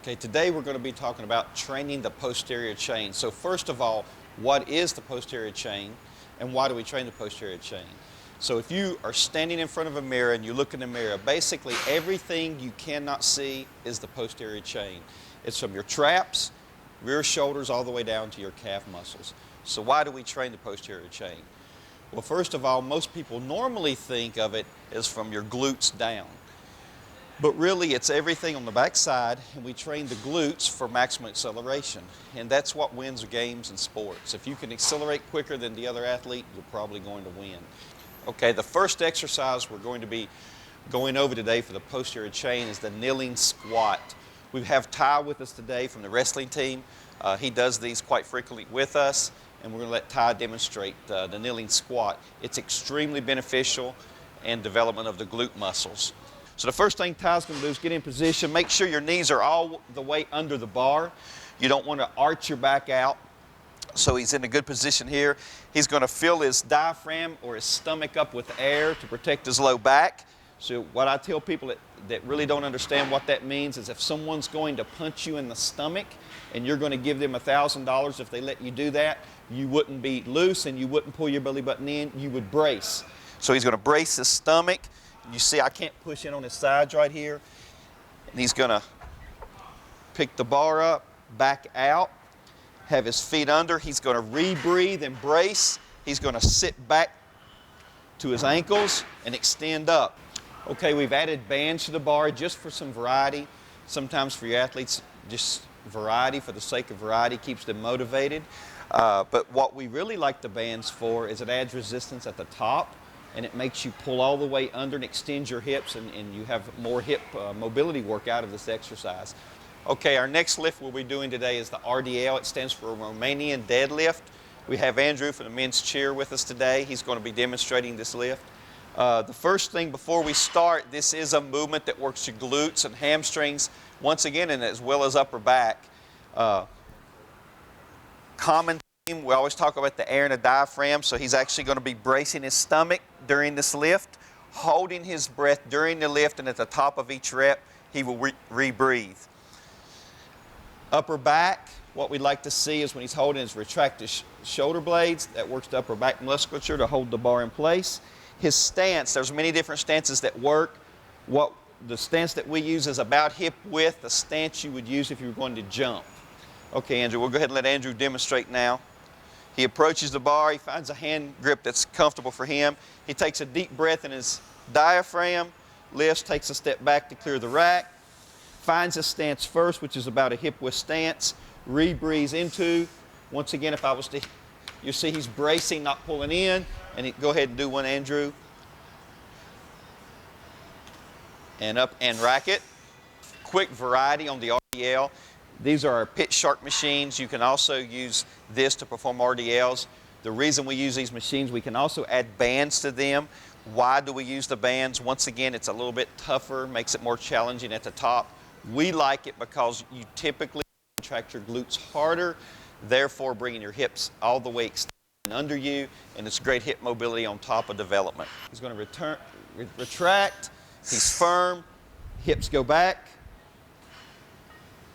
Okay, today we're going to be talking about training the posterior chain. So first of all, what is the posterior chain and why do we train the posterior chain? So if you are standing in front of a mirror and you look in the mirror, basically everything you cannot see is the posterior chain. It's from your traps, rear shoulders, all the way down to your calf muscles. So why do we train the posterior chain? Well, first of all, most people normally think of it as from your glutes down. But really, it's everything on the back side, and we train the glutes for maximum acceleration. And that's what wins games in sports. If you can accelerate quicker than the other athlete, you're probably going to win. Okay, the first exercise we're going to be going over today for the posterior chain is the kneeling squat. We have Ty with us today from the wrestling team. He does these quite frequently with us, and we're going to let Ty demonstrate the kneeling squat. It's extremely beneficial in development of the glute muscles. So the first thing Ty's going to do is get in position. Make sure your knees are all the way under the bar. You don't want to arch your back out. So he's in a good position here. He's going to fill his diaphragm or his stomach up with air to protect his low back. So what I tell people that really don't understand what that means is if someone's going to punch you in the stomach and you're going to give them $1,000 if they let you do that, you wouldn't be loose and you wouldn't pull your belly button in, you would brace. So he's going to brace his stomach. You see I can't push in on his sides right here. And he's going to pick the bar up, back out, have his feet under. He's going to rebreathe and brace. He's going to sit back to his ankles and extend up. Okay, we've added bands to the bar just for some variety. Sometimes for your athletes, just variety for the sake of variety keeps them motivated. But what we really like the bands for is it adds resistance at the top, and it makes you pull all the way under and extend your hips, and you have more hip mobility work out of this exercise. Okay, our next lift we'll be doing today is the RDL. It stands for Romanian deadlift. We have Andrew from the men's cheer with us today. He's going to be demonstrating this lift. The first thing before we start, this is a movement that works your glutes and hamstrings, once again, and as well as upper back. Common theme, we always talk about the air in the diaphragm, so he's actually going to be bracing his stomach during this lift, holding his breath during the lift, and at the top of each rep, he will rebreathe. Upper back, what we'd like to see is when he's holding his retracted shoulder blades, that works the upper back musculature to hold the bar in place. His stance, there's many different stances that work. The stance that we use is about hip width, the stance you would use if you were going to jump. Okay, Andrew, we'll go ahead and let Andrew demonstrate now. He approaches the bar, he finds a hand grip that's comfortable for him. He takes a deep breath in his diaphragm, lifts, takes a step back to clear the rack, finds his stance first, which is about a hip width stance, rebreathes into. Once again, if I was to, you see he's bracing, not pulling in, and go ahead and do one, Andrew. And up and rack it. Quick variety on the RDL. These are our pit shark machines. You can also use this to perform RDLs. The reason we use these machines, we can also add bands to them. Why do we use the bands? Once again, it's a little bit tougher, makes it more challenging at the top. We like it because you typically contract your glutes harder, therefore bringing your hips all the way extended under you, and it's great hip mobility on top of development. He's going to retract, he's firm, hips go back,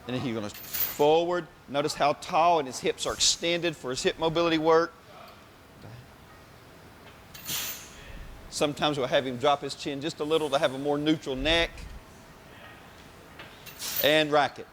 and then he's going to forward. Notice how tall and his hips are extended for his hip mobility work. Sometimes we'll have him drop his chin just a little to have a more neutral neck. And rack it.